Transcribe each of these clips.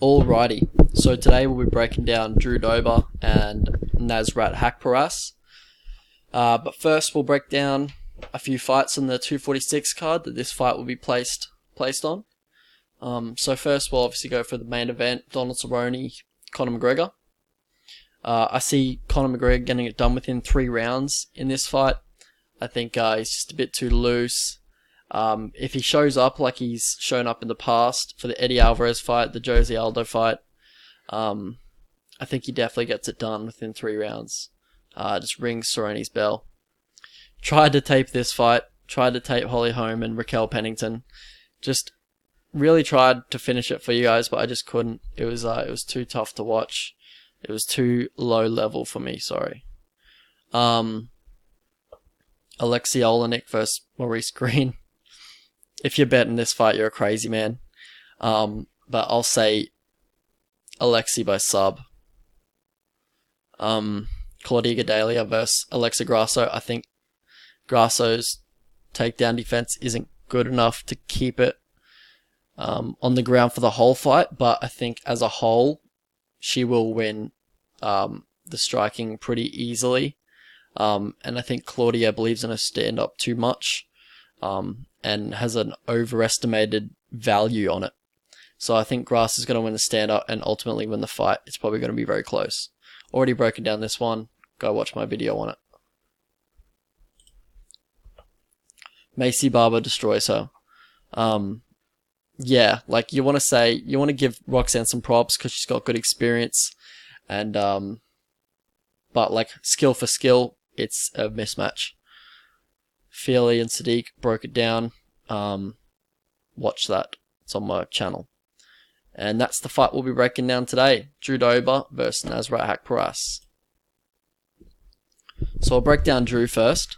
Alrighty, so today we'll be breaking down Dober and Nasrat Haqparast. But first we'll break down a few fights on the 246 card that this fight will be placed on. So first we'll obviously go for the main event, Donald Cerrone, Conor McGregor. I see Conor McGregor getting it done within 3 rounds in this fight. I think he's just a bit too loose. If he shows up like he's shown up in the past for the Eddie Alvarez fight, the Jose Aldo fight, I think he definitely gets it done within 3 rounds. Just rings Cerrone's bell. Tried to tape this fight, tried to tape Holly Holm and Raquel Pennington. Just really tried to finish it for you guys, but I just couldn't. It was too tough to watch. It was too low level for me, sorry. Alexei Olenek versus Maurice Green. If you're betting this fight, you're a crazy man. But I'll say Alexei by sub. Claudia Gadelha versus Alexa Grasso. I think Grasso's takedown defense isn't good enough to keep it on the ground for the whole fight, but I think as a whole, she will win the striking pretty easily. And I think Claudia believes in her stand-up too much. And has an overestimated value on it. So I think Grass is going to win the stand-up and ultimately win the fight. It's probably going to be very close. Already broken down this one. Go watch my video on it. Macy Barber destroys her. Yeah, like you want to give Roxanne some props because she's got good experience. And, but like skill for skill, it's a mismatch. Feely and Sadiq broke it down. Watch that. It's on my channel. And that's the fight we'll be breaking down today. Dober versus Nasrat Haqparast. So I'll break down Drew first.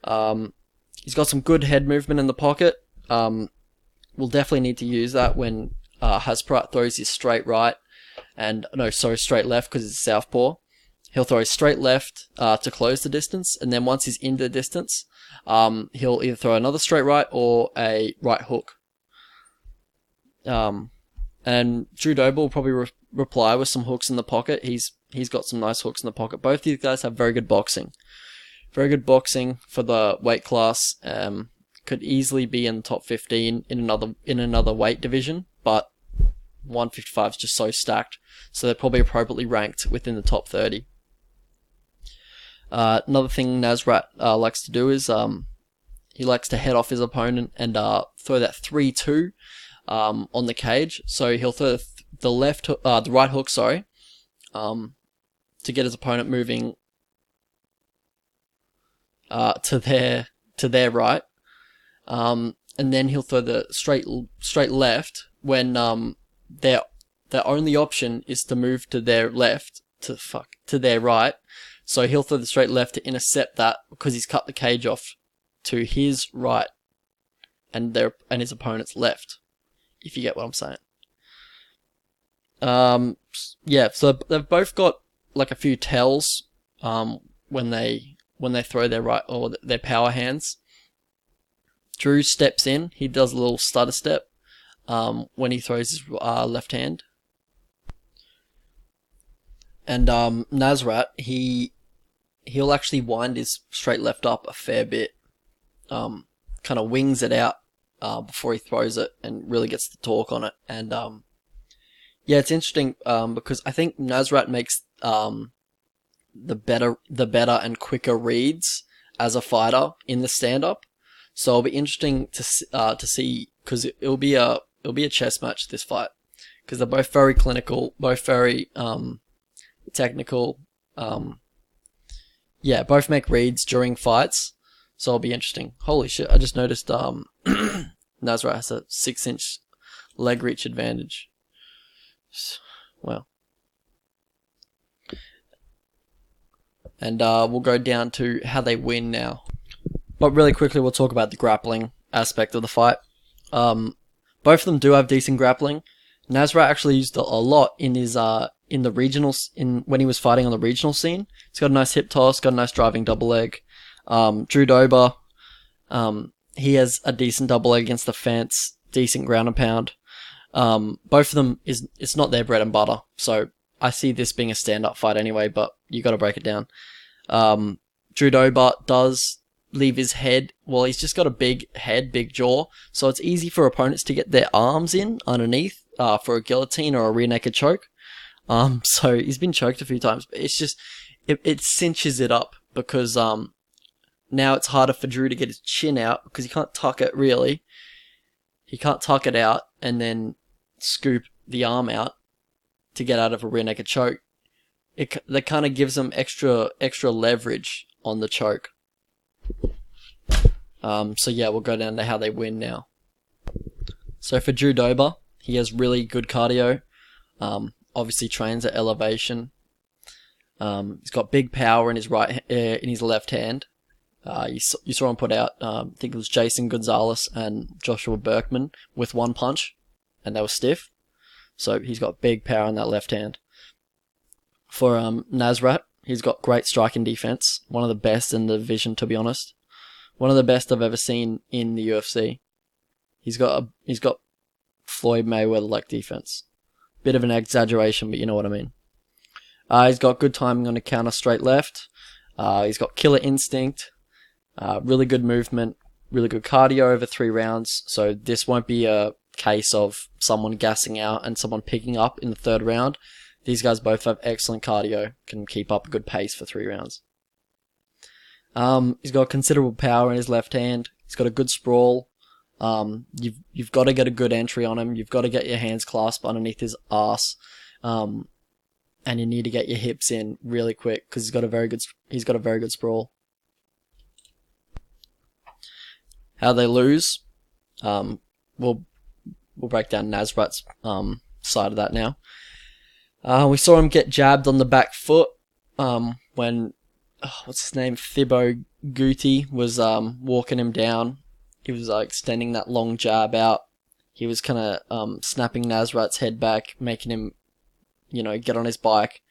He's got some good head movement in the pocket. We'll definitely need to use that when Haqparast throws his straight right. Straight left because it's a southpaw. He'll throw his straight left to close the distance, and then once he's in the distance, he'll either throw another straight right or a right hook. And Drew Dober will probably reply with some hooks in the pocket. He's got some nice hooks in the pocket. Both these guys have very good boxing. Very good boxing for the weight class. Could easily be in the top 15 in another weight division, but 155 is just so stacked, so they're probably appropriately ranked within the top 30. Another thing Nasrat likes to do is he likes to head off his opponent and throw that 3-2 on the cage. So he'll throw the right hook, to get his opponent moving to their right, and then he'll throw the straight left when their only option is to move to their left to their right. So he'll throw the straight left to intercept that because he's cut the cage off to his right and his opponent's left, if you get what I'm saying. Yeah, so they've both got like a few tells when they throw their right or their power hands. Drew steps in. He does a little stutter step when he throws his left hand. And Nasrat, he'll actually wind his straight left up a fair bit. Kind of wings it out before he throws it and really gets the torque on it. And yeah, it's interesting because I think Nasrat makes the better and quicker reads as a fighter in the stand-up. So it'll be interesting to see because it'll be a chess match, this fight, because they're both very clinical, both very technical. Yeah, both make reads during fights, so it'll be interesting. Holy shit, I just noticed Nasrat has a 6-inch leg reach advantage. Well. And we'll go down to how they win now. But really quickly, we'll talk about the grappling aspect of the fight. Both of them do have decent grappling. Nasrat actually used a lot in his in the regionals when he was fighting on the regional scene. He's got a nice hip toss, got a nice driving double leg. Drew Dober, he has a decent double leg against the fence, decent ground and pound. Both of them it's not their bread and butter, so I see this being a stand-up fight anyway, but you got to break it down. Drew Dober does leave his head, well, he's just got a big head, big jaw, so it's easy for opponents to get their arms in underneath for a guillotine or a rear naked choke. So he's been choked a few times, but it's just, it cinches it up because now it's harder for Drew to get his chin out because he can't tuck it really. He can't tuck it out and then scoop the arm out to get out of a rear naked choke. That kind of gives him extra leverage on the choke. So yeah, we'll go down to how they win now. So for Drew Dober, he has really good cardio. Obviously trains at elevation. He's got big power in his in his left hand. You saw him put out, I think it was Jason Gonzalez and Joshua Berkman with one punch, and they were stiff. So he's got big power in that left hand. For Nasrat, he's got great striking defense, one of the best in the division, to be honest. One of the best I've ever seen in the UFC. He's got Floyd Mayweather-like defense. Bit of an exaggeration, but you know what I mean. He's got good timing on a counter straight left. He's got killer instinct. Really good movement, really good cardio over 3 rounds. So this won't be a case of someone gassing out and someone picking up in the 3rd round. These guys both have excellent cardio, can keep up a good pace for 3 rounds. He's got considerable power in his left hand. He's got a good sprawl. You've got to get a good entry on him. You've got to get your hands clasped underneath his ass. And you need to get your hips in really quick because he's got a very good sprawl. How they lose, we'll break down Nasrat's side of that now. We saw him get jabbed on the back foot when what's his name, Thibaut Guti was walking him down. He was extending that long jab out. He was kind of snapping Nasrat's head back, making him, get on his bike.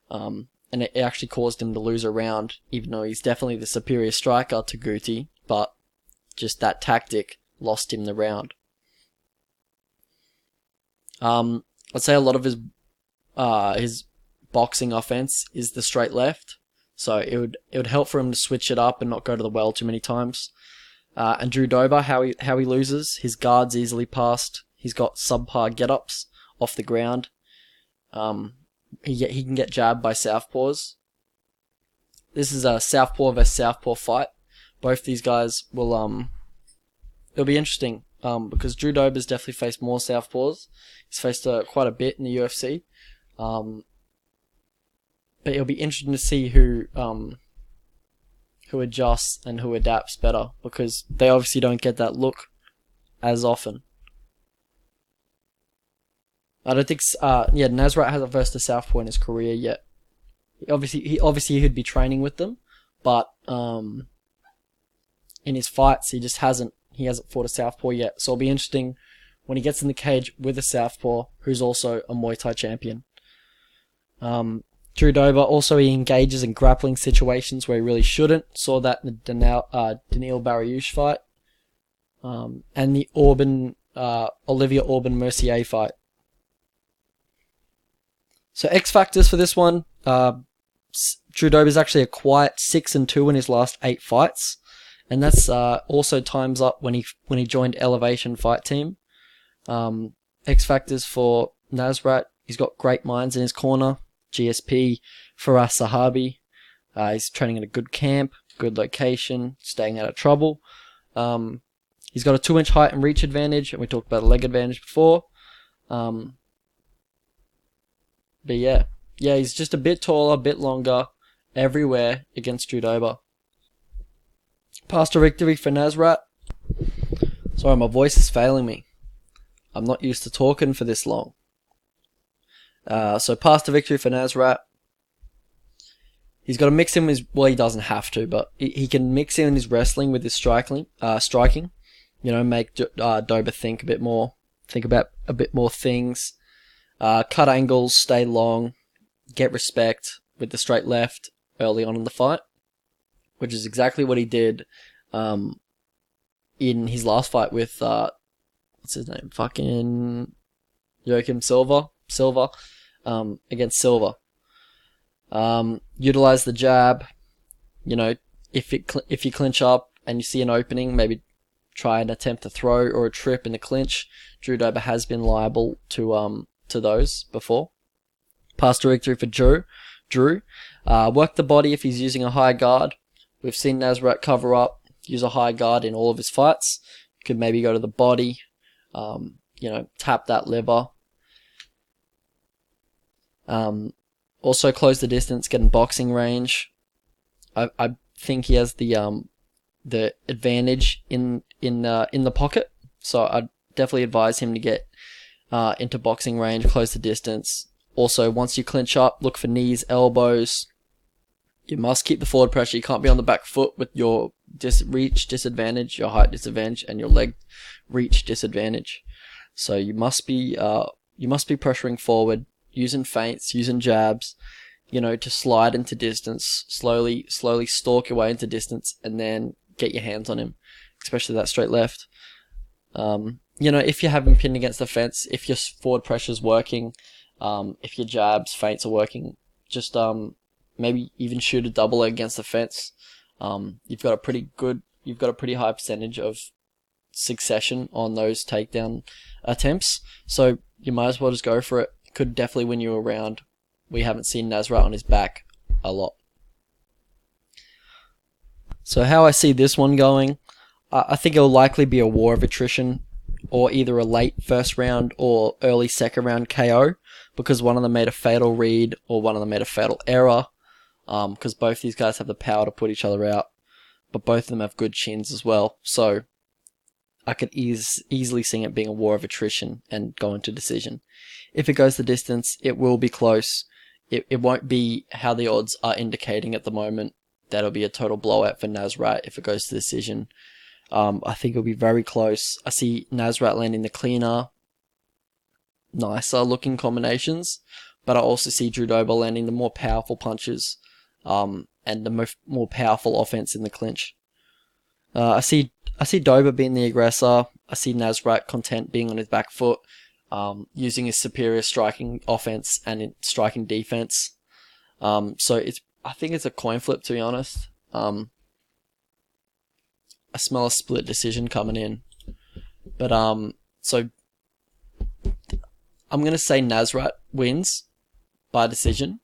And it actually caused him to lose a round, even though he's definitely the superior striker to Guti, but just that tactic lost him the round. I'd say a lot of his boxing offense is the straight left, so it would help for him to switch it up and not go to the well too many times. And Drew Dober, how he loses, his guard's easily passed. He's got subpar get-ups off the ground. He can get jabbed by southpaws. This is a southpaw versus southpaw fight. Both these guys will it'll be interesting because Drew Dober's definitely faced more southpaws. He's faced quite a bit in the UFC. But it'll be interesting to see who adjusts and who adapts better, because they obviously don't get that look as often. I don't think Nasrat hasn't versed a southpaw in his career yet. He'd be training with them, but in his fights he hasn't fought a southpaw yet. So it'll be interesting when he gets in the cage with a southpaw who's also a Muay Thai champion. Drew Dober also, he engages in grappling situations where he really shouldn't. Saw that in the Daniil Barriouche fight, and the Olivier Aubin-Mercier fight. So X factors for this one. Drew Dober's actually a quiet 6-2 in his last 8 fights, and that's also times up when he joined Elevation Fight Team. X factors for Nasrat: he's got great minds in his corner. GSP, Faraz Sahabi. He's training in a good camp, good location, staying out of trouble. He's got a 2-inch height and reach advantage, and we talked about a leg advantage before. But yeah, he's just a bit taller, a bit longer, everywhere against Drew Dober. Path to victory for Nasrat. Sorry, my voice is failing me. I'm not used to talking for this long. So path to victory for Nasrat. He's got to mix in his, well, he doesn't have to, but he can mix in his wrestling with his striking. Make Dober think about a bit more things. Cut angles, stay long, get respect with the straight left early on in the fight, which is exactly what he did in his last fight with what's his name? Joachim Silva against Silva. Utilize the jab. You know, if you clinch up and you see an opening, maybe try and attempt a throw or a trip in the clinch. Drew Dober has been liable to those before. Pass to victory for Drew. Work the body if he's using a high guard. We've seen Nasrat cover up, use a high guard in all of his fights. You could maybe go to the body, tap that liver. Also close the distance, get in boxing range. I think he has the advantage in the pocket, so I'd definitely advise him to get into boxing range, close the distance. Also, once you clinch up, look for knees, elbows. You must keep the forward pressure. You can't be on the back foot with your reach disadvantage, your height disadvantage, and your leg reach disadvantage. So you must be pressuring forward, using feints, using jabs, to slide into distance, slowly stalk your way into distance, and then get your hands on him, especially that straight left. If you have him pinned against the fence, if your forward pressure's working, if your jabs, feints are working, just maybe even shoot a double leg against the fence. You've got a pretty high percentage of succession on those takedown attempts, so you might as well just go for it. Could definitely win you a round. We haven't seen Nasrat on his back a lot. So how I see this one going, I think it will likely be a war of attrition, or either a late first round or early second round KO, because one of them made a fatal read or one of them made a fatal error, because both these guys have the power to put each other out, but both of them have good chins as well. So I could easily see it being a war of attrition and go into decision. If it goes the distance, it will be close. It won't be how the odds are indicating at the moment. That'll be a total blowout for Nasrat if it goes to decision. I think it'll be very close. I see Nasrat landing the cleaner, nicer looking combinations, but I also see Drew Dober landing the more powerful punches, and the more powerful offense in the clinch. I see Dober being the aggressor. I see Nasrat content being on his back foot, using his superior striking offense and striking defense. So I think it's a coin flip, to be honest. I smell a split decision coming in, but so I'm gonna say Nasrat wins by decision,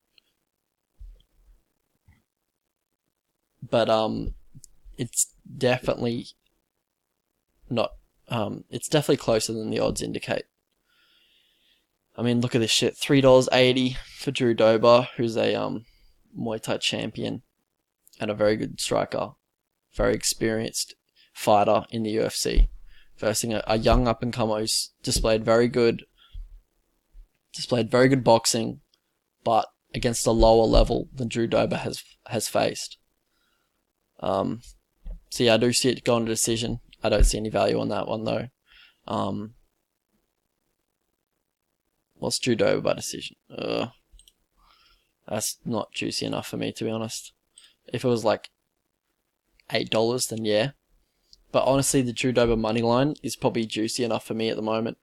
but it's definitely not. It's definitely closer than the odds indicate. I mean, look at this shit. $3.80 for Drew Dober, who's a Muay Thai champion and a very good striker, very experienced fighter in the UFC, versing a young up and comer who's displayed very good boxing, but against a lower level than Drew Dober has faced. So yeah, I do see it going to decision. I don't see any value on that one though. What's Drew Dober by decision? That's not juicy enough for me, to be honest. If it was like $8, then yeah. But honestly, the Drew Dober money line is probably juicy enough for me at the moment.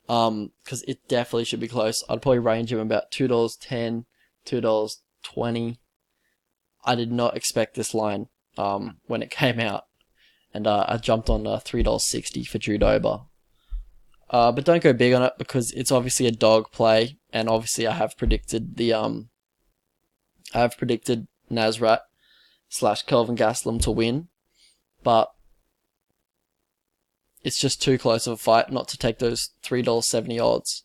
Because it definitely should be close. I'd probably range him about $2.10, $2.20. I did not expect this line when it came out. And I jumped on $3.60 for Drew Dober. But don't go big on it, because it's obviously a dog play, and obviously I have predicted Nasrat / Kelvin Gastelum to win, but it's just too close of a fight not to take those $3.70 odds.